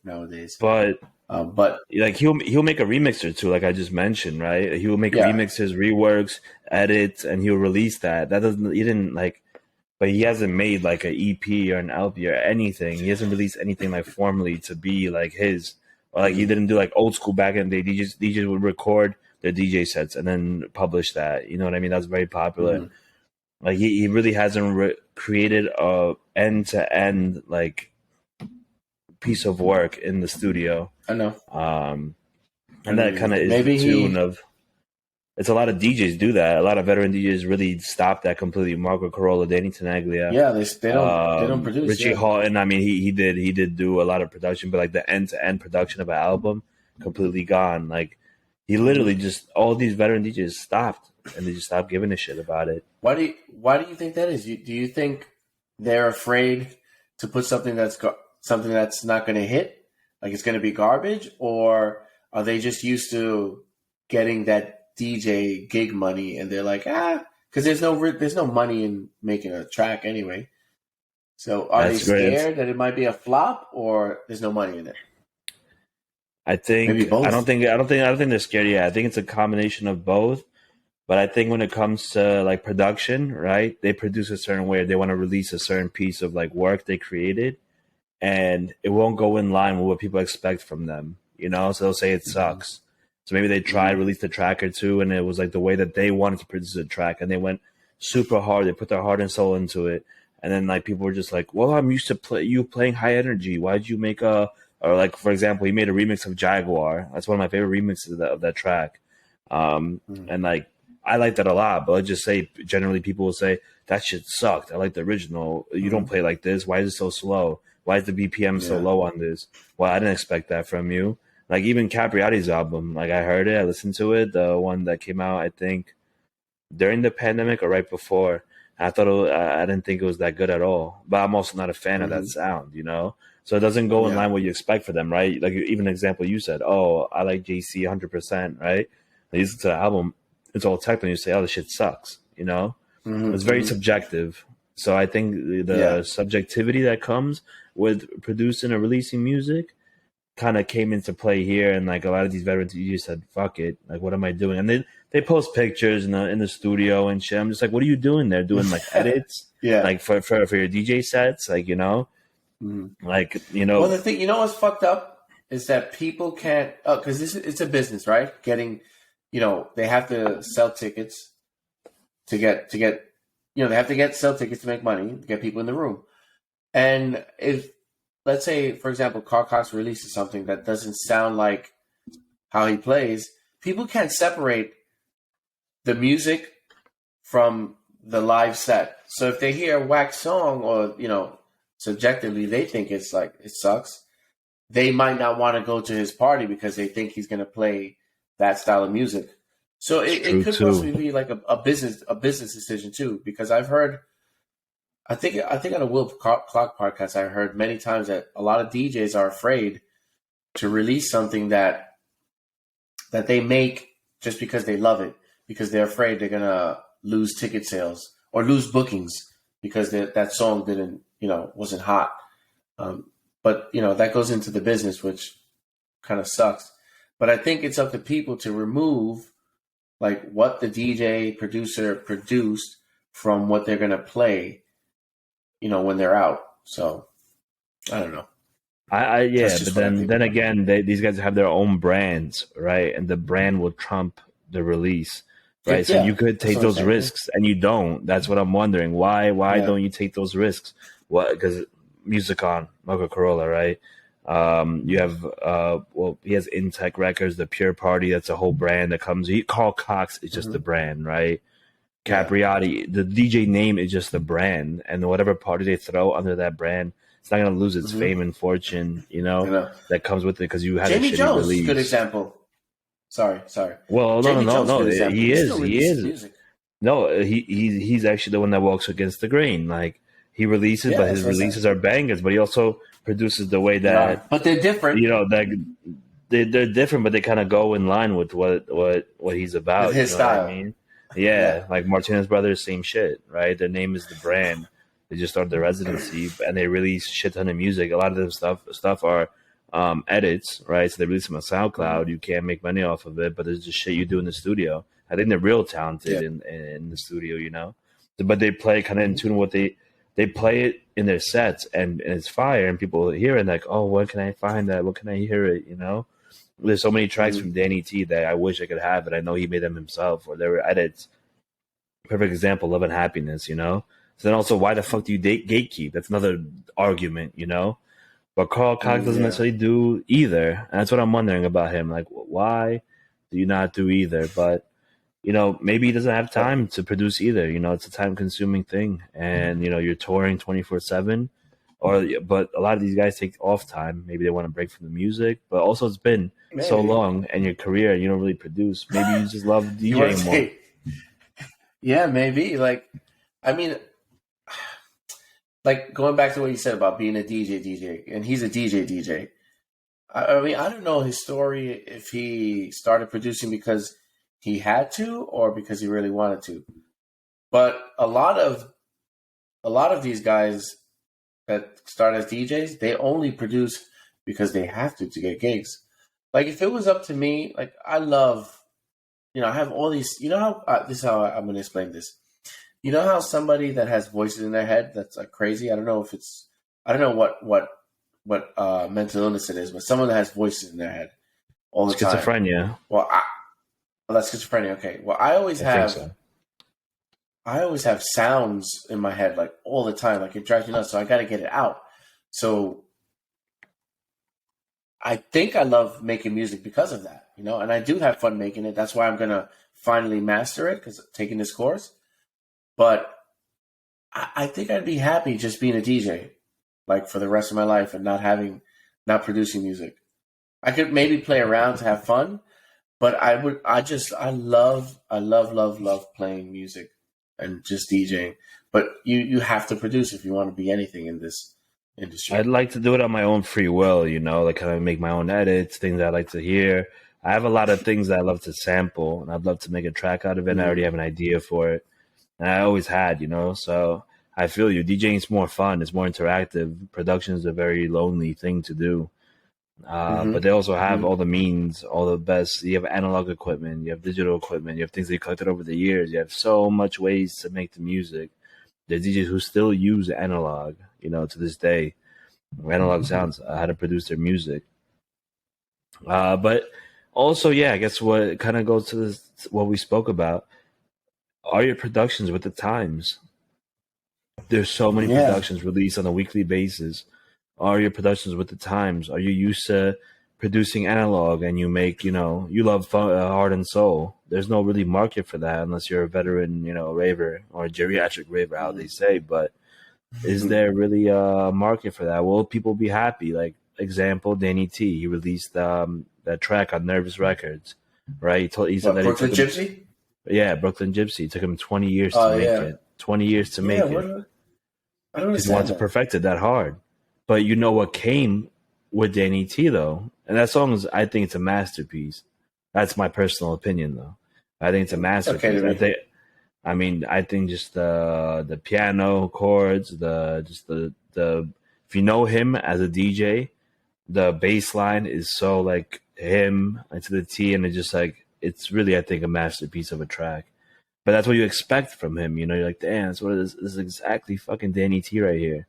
nowadays. But like he'll make a remix or two, like I just mentioned, right? He will make remixes, reworks, edits, and he'll release that. But he hasn't made like an EP or an LP or anything. He hasn't released anything like formally to be like his. Or like he didn't do like old school back in the day. DJs would record their DJ sets and then publish that. You know what I mean? That's very popular. Mm-hmm. Like he really hasn't created a end to end like piece of work in the studio. I know. And that kind of is the tune of. It's a lot of DJs do that. A lot of veteran DJs really stop that completely. Marco Carolla, Danny Tenaglia. Yeah, they don't produce. Richie Hawtin. I mean, he did do a lot of production, but like the end to end production of an album, completely gone. Like he literally just all these veteran DJs stopped, and they just stopped giving a shit about it. Why do you think that is? Do you think they're afraid to put something that's not going to hit, like it's going to be garbage, or are they just used to getting that DJ gig money and they're like, because there's no money in making a track anyway. So are they scared that it might be a flop, or there's no money in it? I think maybe both. I don't think they're scared. Yeah, I think it's a combination of both. But I think when it comes to like production, right? They produce a certain way. They want to release a certain piece of like work they created, and it won't go in line with what people expect from them. So they'll say it sucks. So maybe they tried, released a track or two, and it was like the way that they wanted to produce a track, and they went super hard. They put their heart and soul into it, and then like people were just like, "Well, I'm used to you playing high energy. Why'd you make or like for example, he made a remix of Jaguar. That's one of my favorite remixes of that track, and like I like that a lot. But let's just say generally people will say that shit sucked. I like the original. You don't play like this. Why is it so slow? Why is the BPM so low on this? Well, I didn't expect that from you. Like even Capriati's album, like I heard it, I listened to it, the one that came out I think during the pandemic or right before. I thought I didn't think it was that good at all. But I'm also not a fan of that sound, So it doesn't go in line what you expect for them, right? Like even an example you said, oh, I like JC 100%, right? You listen to the album, it's all technical. You say, oh, this shit sucks, It's very subjective. So I think the subjectivity that comes with producing or releasing music kind of came into play here, and like a lot of these veterans DJs said, "Fuck it, like what am I doing?" And they post pictures in the studio and shit. I'm just like, "What are you doing there? Doing like edits, like for your DJ sets, like like Well, the thing, what's fucked up is that people can't, because it's a business, right? Getting, they have to sell tickets to get they have to sell tickets to make money to get people in the room, and if let's say, for example, Carl Cox releases something that doesn't sound like how he plays, people can't separate the music from the live set. So if they hear a whack song or, subjectively they think it's like, it sucks, they might not want to go to his party because they think he's going to play that style of music. So it could possibly be like a business decision too, because I've heard, I think on a Will Clock podcast, I heard many times that a lot of DJs are afraid to release something that they make just because they love it, because they're afraid they're gonna lose ticket sales or lose bookings because that song didn't, wasn't hot. But that goes into the business, which kind of sucks. But I think it's up to people to remove like what the DJ producer produced from what they're gonna play, when they're out. So I don't know. But then again, these guys have their own brands, right? And the brand will trump the release, right? So you could take those risks, and you don't. That's what I'm wondering. Why don't you take those risks? What? Because Musicon, Marco Corolla, right? You have he has Intech Records, the Pure Party. That's a whole brand that comes. Carl Cox is just the brand, right? Capriati, the DJ name is just the brand, and whatever party they throw under that brand, it's not going to lose its fame and fortune, that comes with it because you had Jamie a shitty Jones, release. Good example. Sorry. Well, no. He is. No, he's actually the one that walks against the grain. Like he releases, but his releases are bangers. But he also produces the way that. But they're different. That they're different, but they kind of go in line with what he's about. With his style. What I mean? Yeah, like Martinez Brothers, same shit, right? Their name is the brand. They just started their residency, and they release shit ton of music. A lot of them stuff are edits, right? So they release them on SoundCloud. You can't make money off of it, but it's just shit you do in the studio. I think they're real talented in the studio, But they play kind of in tune with what they play it in their sets, and it's fire, and people hear it like, oh, when can I find that? When can I hear it? There's so many tracks from Danny T that I wish I could have, and I know he made them himself, or they were edits. Perfect example, Love and Happiness, So then also, why the fuck do you gatekeep? That's another argument, But Carl Cox doesn't necessarily do either, and that's what I'm wondering about him. Like, why do you not do either? But maybe he doesn't have time to produce either. It's a time-consuming thing, and you're touring 24/7. But a lot of these guys take off time. Maybe they want to break from the music, but also it's been so long in your career, you don't really produce. Maybe you just love DJing more. Yeah, maybe. Like going back to what you said about being a DJ, and he's a DJ. I mean, I don't know his story, if he started producing because he had to or because he really wanted to. But a lot of these guys that start as DJs, they only produce because they have to get gigs. Like if it was up to me, like I love, I have all these, this is how I'm going to explain this. You know how somebody that has voices in their head that's like crazy? I don't know what mental illness it is, but someone that has voices in their head all the time. Schizophrenia. Well, that's schizophrenia. Okay. Well, I always have sounds in my head like all the time. Like it drives me nuts. So I got to get it out. So I think I love making music because of that, and I do have fun making it. That's why I'm going to finally master it because taking this course. But I think I'd be happy just being a DJ, like for the rest of my life and not producing music. I could maybe play around to have fun, but I love playing music and just DJing. But you have to produce if you want to be anything in this industry. I'd like to do it on my own free will, like kind of make my own edits, things I like to hear. I have a lot of things that I love to sample, and I'd love to make a track out of it. And I already have an idea for it. And I always had, so I feel you. DJing is more fun. It's more interactive. Production is a very lonely thing to do. But they also have all the means, all the best. You have analog equipment, you have digital equipment, you have things that you collected over the years. You have so much ways to make the music. There's DJs who still use analog, to this day. Analog sounds, how to produce their music. But also, I guess what kind of goes to what we spoke about. Are your productions with the times? There's so many productions released on a weekly basis. Are your productions with the times? Are you used to producing analog and you make, you love heart and soul? There's no really market for that unless you're a veteran, raver or a geriatric raver, how they say. But is there really a market for that? Will people be happy? Like, example, Danny T. He released that track on Nervous Records, right? He said that Brooklyn Gypsy? Yeah, Brooklyn Gypsy. It took him 20 years to make it. 20 years to make it. I don't He wanted to perfect it that hard. But you know what came with Danny T, though? And that song is, I think it's a masterpiece. That's my personal opinion, though. I think it's a masterpiece. Okay, I think just the piano chords, the if you know him as a DJ, the bass line is so like him to the T, and it's just like, it's really, I think, a masterpiece of a track. But that's what you expect from him. You know, you're like, damn, that's what it is. This is exactly fucking Danny T right here.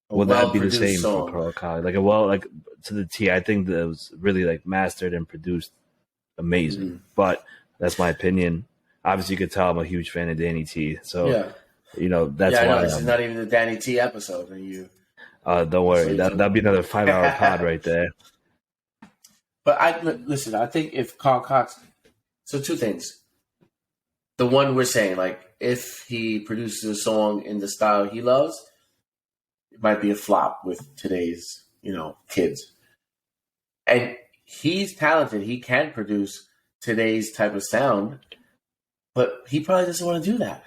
Will that be the same for Carl Cox? Like, like to the T, I think that it was really like mastered and produced amazing. Mm-hmm. But that's my opinion. Obviously, you could tell I'm a huge fan of Danny T. So, you know, that's why. This is not even the Danny T episode. And you. Don't worry. That'll be another 5-hour pod right there. But I think if Carl Cox, so two things. The one we're saying, like, if he produces a song in the style he loves, it might be a flop with today's, kids. And he's talented. He can produce today's type of sound, but he probably doesn't want to do that.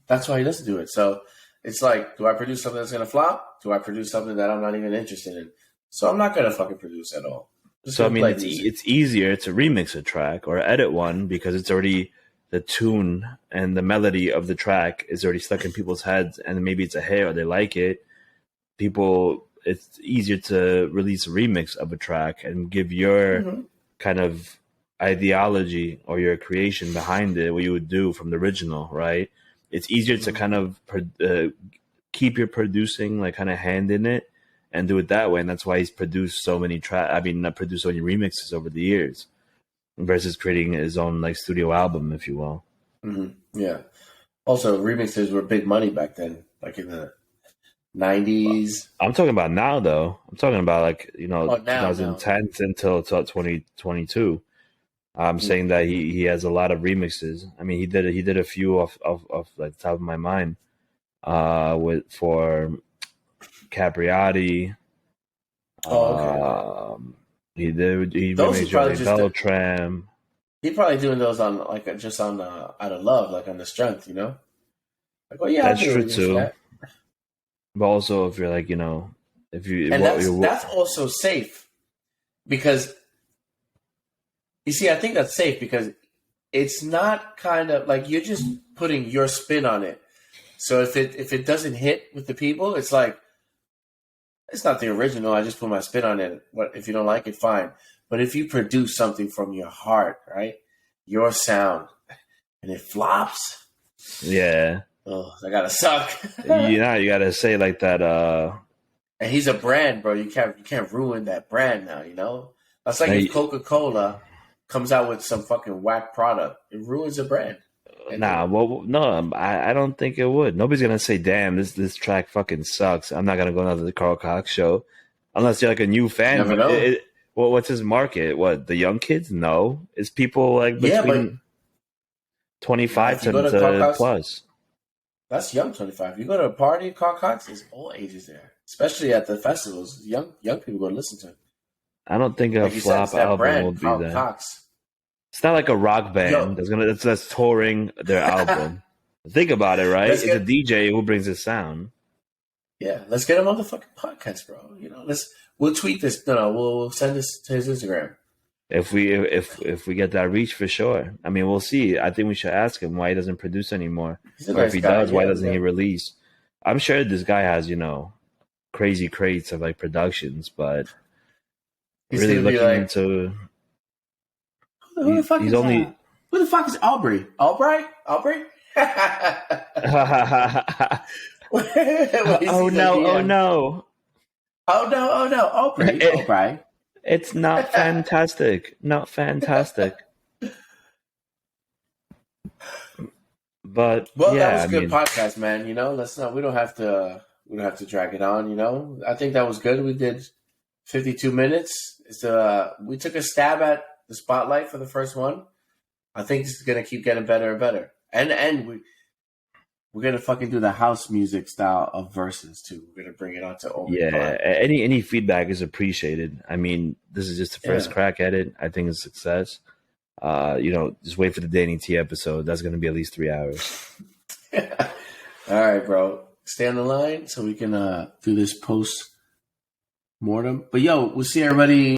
That's why he doesn't do it. So it's like, do I produce something that's going to flop? Do I produce something that I'm not even interested in? So I'm not going to fucking produce at all. So, I mean, it's easier to remix a track or edit one because it's already the tune and the melody of the track is already stuck in people's heads, and maybe it's a hit or they like it. It's easier to release a remix of a track and give your kind of ideology or your creation behind it, what you would do from the original, right? It's easier to kind of keep your producing like kind of hand in it and do it that way, and that's why he's produced so many not produced so many remixes over the years, versus creating his own like studio album, if you will. Mm-hmm. Yeah. Also, remixes were big money back then, like in the 90s. I'm talking about now, though. I'm talking about like 2010 until 2022. I'm saying that he has a lot of remixes. I mean, he did a few off like the top of my mind, for Capriati. He remixed Beltram. He probably doing those on like just on out of love, like on the strength, Like, well, yeah, that's true too. That. But also, if you're like, that's also safe because you see, I think that's safe because it's not kind of like you're just putting your spin on it. So if it doesn't hit with the people, it's like it's not the original. I just put my spin on it. What if you don't like it? Fine. But if you produce something from your heart, right, your sound, and it flops, yeah. Oh, I gotta suck. You gotta say like that. And he's a brand, bro. You can't ruin that brand now. That's like if Coca-Cola comes out with some fucking whack product, it ruins the brand. No, I don't think it would. Nobody's gonna say, "Damn, this track fucking sucks." I'm not gonna go to the Carl Cox show, unless you're like a new fan. Never know. What's his market? What, the young kids? No, it's people like between 25 to plus. That's young 25. You go to a party, Carl Cox, there's all ages there, especially at the festivals. Young people go to listen to him. I don't think a flop album will be Carl that. Cox. It's not like a rock band that's touring their album. Think about it, right? It's a DJ who brings his sound. Yeah, let's get him on the fucking podcast, bro. We'll tweet this. No, we'll send this to his Instagram. If we get that reach, for sure. I mean, we'll see. I think we should ask him why he doesn't produce anymore, or if he does, why doesn't he release? I'm sure this guy has crazy crates of like productions, but really looking into. Who the fuck is OBRI? OBRI? Oh no! OBRI. It's not fantastic. Not fantastic. But that was a good podcast, man. Let's not. We don't have to drag it on. I think that was good. We did 52 minutes. We took a stab at the spotlight for the first one. I think this is gonna keep getting better and better. And we're gonna fucking do the house music style of verses too. We're gonna bring it onto OBRI. Yeah, any feedback is appreciated. I mean, this is just the first crack at it. I think it's a success. Just wait for the Danny T episode. That's gonna be at least 3 hours. All right, bro. Stay on the line so we can do this post mortem. But we'll see everybody.